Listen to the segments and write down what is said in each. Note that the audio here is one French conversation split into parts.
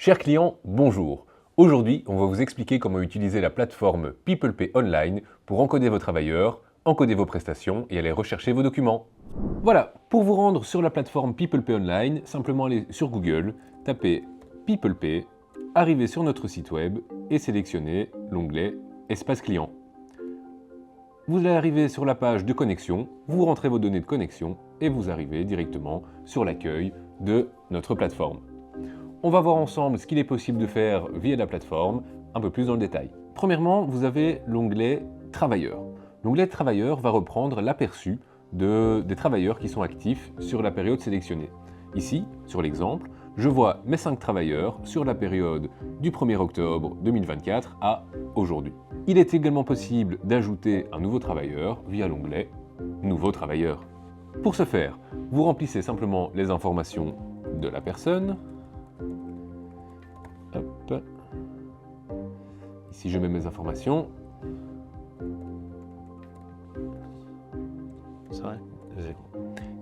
Chers clients, bonjour. Aujourd'hui, on va vous expliquer comment utiliser la plateforme PeoplePay Online pour encoder vos travailleurs, encoder vos prestations et aller rechercher vos documents. Voilà, pour vous rendre sur la plateforme PeoplePay Online, simplement aller sur Google, tapez PeoplePay, arrivez sur notre site web et sélectionnez l'onglet Espace client. Vous allez arriver sur la page de connexion, vous rentrez vos données de connexion et vous arrivez directement sur l'accueil de notre plateforme. On va voir ensemble ce qu'il est possible de faire via la plateforme, un peu plus dans le détail. Premièrement, vous avez l'onglet Travailleurs. L'onglet Travailleurs va reprendre l'aperçu des travailleurs qui sont actifs sur la période sélectionnée. Ici, sur l'exemple, je vois mes 5 travailleurs sur la période du 1er octobre 2024 à aujourd'hui. Il est également possible d'ajouter un nouveau travailleur via l'onglet Nouveau travailleur. Pour ce faire, vous remplissez simplement les informations de la personne. Hop. Ici, je mets mes informations. C'est vrai.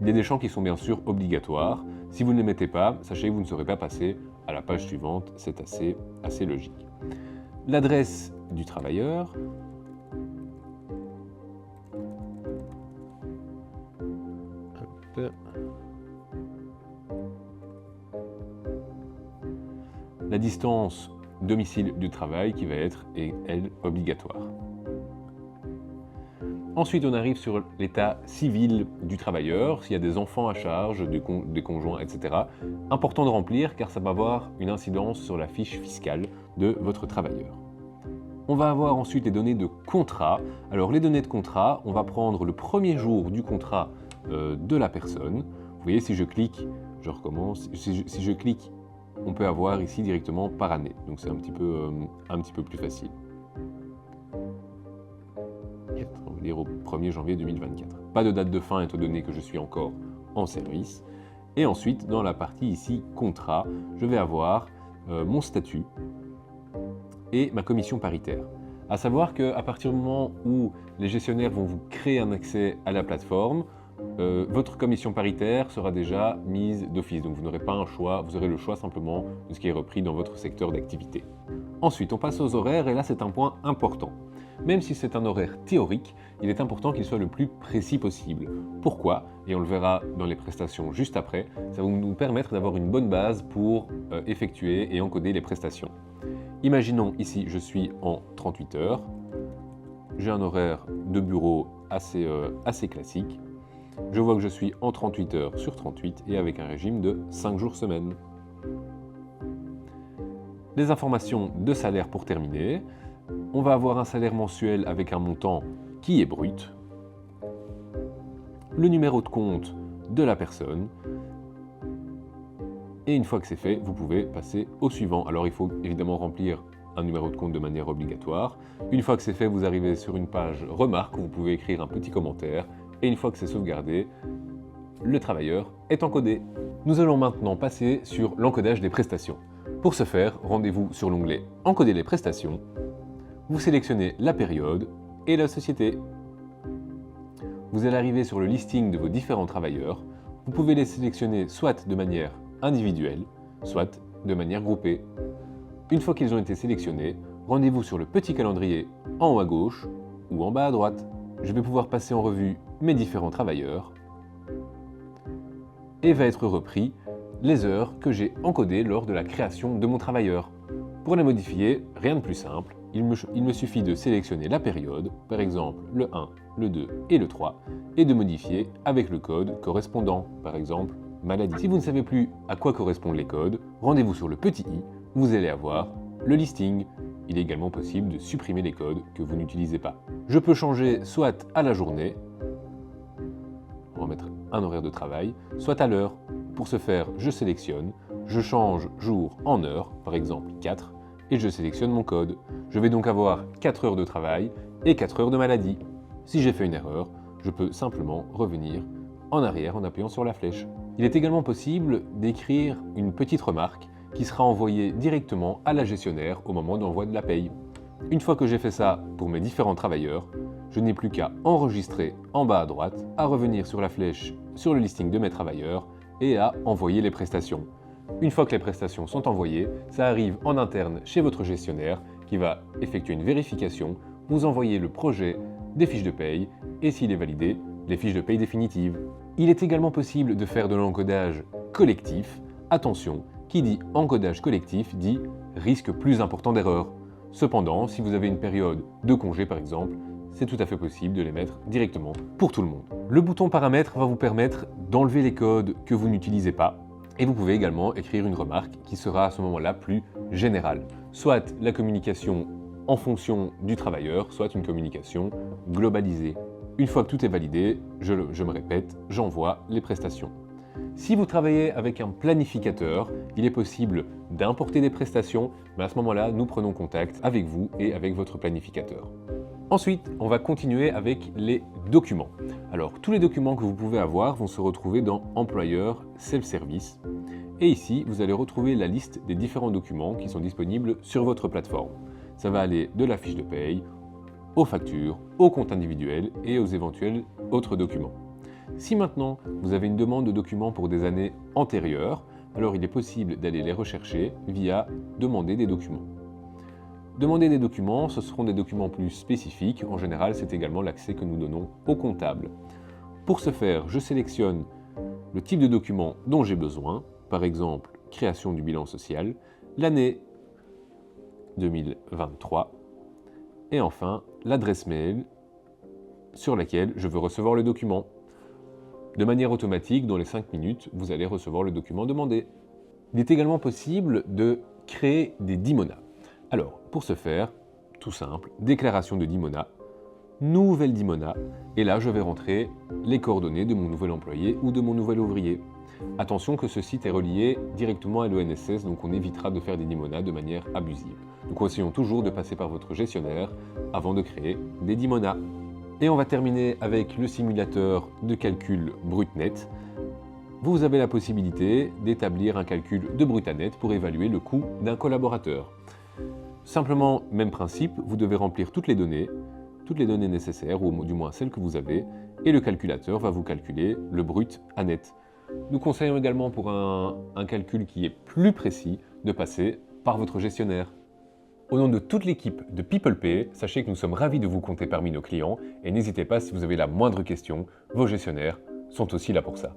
Il y a des champs qui sont bien sûr obligatoires. Si vous ne les mettez pas, sachez que vous ne serez pas passé à la page suivante. C'est assez logique. L'adresse du travailleur. Hop. La distance domicile du travail qui va être, elle, obligatoire. Ensuite, on arrive sur l'état civil du travailleur, s'il y a des enfants à charge, des conjoints, etc. Important de remplir car ça va avoir une incidence sur la fiche fiscale de votre travailleur. On va avoir ensuite les données de contrat. Alors les données de contrat, on va prendre le premier jour du contrat de la personne. Vous voyez, si je clique, je recommence, si je clique, on peut avoir ici directement par année. Donc c'est un petit peu plus facile. On va dire au 1er janvier 2024. Pas de date de fin étant donné que je suis encore en service. Et ensuite, dans la partie ici contrat, je vais avoir mon statut et ma commission paritaire. À savoir qu'à partir du moment où les gestionnaires vont vous créer un accès à la plateforme, votre commission paritaire sera déjà mise d'office, donc vous n'aurez pas un choix, vous aurez le choix simplement de ce qui est repris dans votre secteur d'activité. Ensuite, on passe aux horaires, et là c'est un point important. Même si c'est un horaire théorique, il est important qu'il soit le plus précis possible. Pourquoi? Et on le verra dans les prestations juste après, ça va nous permettre d'avoir une bonne base pour effectuer et encoder les prestations. Imaginons ici, je suis en 38 heures, j'ai un horaire de bureau assez classique. Je vois que je suis en 38 heures sur 38 et avec un régime de 5 jours semaine. Les informations de salaire pour terminer. On va avoir un salaire mensuel avec un montant qui est brut. Le numéro de compte de la personne. Et une fois que c'est fait, vous pouvez passer au suivant. Alors il faut évidemment remplir un numéro de compte de manière obligatoire. Une fois que c'est fait, vous arrivez sur une page remarque où vous pouvez écrire un petit commentaire. Et une fois que c'est sauvegardé, le travailleur est encodé. Nous allons maintenant passer sur l'encodage des prestations. Pour ce faire, rendez-vous sur l'onglet Encoder les prestations. Vous sélectionnez la période et la société. Vous allez arriver sur le listing de vos différents travailleurs. Vous pouvez les sélectionner soit de manière individuelle, soit de manière groupée. Une fois qu'ils ont été sélectionnés, rendez-vous sur le petit calendrier en haut à gauche ou en bas à droite. Je vais pouvoir passer en revue mes différents travailleurs et va être repris les heures que j'ai encodées lors de la création de mon travailleur. Pour les modifier, rien de plus simple, il me suffit de sélectionner la période, par exemple le 1, le 2 et le 3, et de modifier avec le code correspondant, par exemple maladie. Si vous ne savez plus à quoi correspondent les codes, rendez-vous sur le petit i, vous allez avoir le listing. Il est également possible de supprimer les codes que vous n'utilisez pas. Je peux changer soit à la journée, remettre un horaire de travail, soit à l'heure. Pour ce faire, je sélectionne, je change jour en heure, par exemple 4, et je sélectionne mon code. Je vais donc avoir 4 heures de travail et 4 heures de maladie. Si j'ai fait une erreur, je peux simplement revenir en arrière en appuyant sur la flèche. Il est également possible d'écrire une petite remarque qui sera envoyée directement à la gestionnaire au moment d'envoi de la paye. Une fois que j'ai fait ça pour mes différents travailleurs, je n'ai plus qu'à enregistrer en bas à droite, à revenir sur la flèche sur le listing de mes travailleurs et à envoyer les prestations. Une fois que les prestations sont envoyées, ça arrive en interne chez votre gestionnaire qui va effectuer une vérification, vous envoyer le projet des fiches de paye et s'il est validé, les fiches de paye définitives. Il est également possible de faire de l'encodage collectif. Attention, qui dit encodage collectif dit risque plus important d'erreur. Cependant, si vous avez une période de congé par exemple, c'est tout à fait possible de les mettre directement pour tout le monde. Le bouton paramètres va vous permettre d'enlever les codes que vous n'utilisez pas et vous pouvez également écrire une remarque qui sera à ce moment-là plus générale. Soit la communication en fonction du travailleur, soit une communication globalisée. Une fois que tout est validé, je me répète, j'envoie les prestations. Si vous travaillez avec un planificateur, il est possible d'importer des prestations, mais à ce moment-là, nous prenons contact avec vous et avec votre planificateur. Ensuite, on va continuer avec les documents. Alors, tous les documents que vous pouvez avoir vont se retrouver dans Employeur Self-Service. Et ici, vous allez retrouver la liste des différents documents qui sont disponibles sur votre plateforme. Ça va aller de la fiche de paye, aux factures, aux comptes individuels et aux éventuels autres documents. Si maintenant, vous avez une demande de documents pour des années antérieures, alors il est possible d'aller les rechercher via « Demander des documents ». Demander des documents, ce seront des documents plus spécifiques. En général, c'est également l'accès que nous donnons au comptable. Pour ce faire, je sélectionne le type de document dont j'ai besoin, par exemple, création du bilan social, l'année 2023, et enfin, l'adresse mail sur laquelle je veux recevoir le document. De manière automatique, dans les 5 minutes, vous allez recevoir le document demandé. Il est également possible de créer des dimona. Alors, pour ce faire, tout simple, déclaration de dimona, nouvelle dimona, et là je vais rentrer les coordonnées de mon nouvel employé ou de mon nouvel ouvrier. Attention que ce site est relié directement à l'ONSS, donc on évitera de faire des dimonas de manière abusive. Nous conseillons toujours de passer par votre gestionnaire avant de créer des dimonas. Et on va terminer avec le simulateur de calcul brut-net. Vous avez la possibilité d'établir un calcul de brut à net pour évaluer le coût d'un collaborateur. Simplement, même principe, vous devez remplir toutes les données nécessaires, ou du moins celles que vous avez, et le calculateur va vous calculer le brut à net. Nous conseillons également pour un calcul qui est plus précis de passer par votre gestionnaire. Au nom de toute l'équipe de PeoplePay, sachez que nous sommes ravis de vous compter parmi nos clients et n'hésitez pas si vous avez la moindre question, vos gestionnaires sont aussi là pour ça.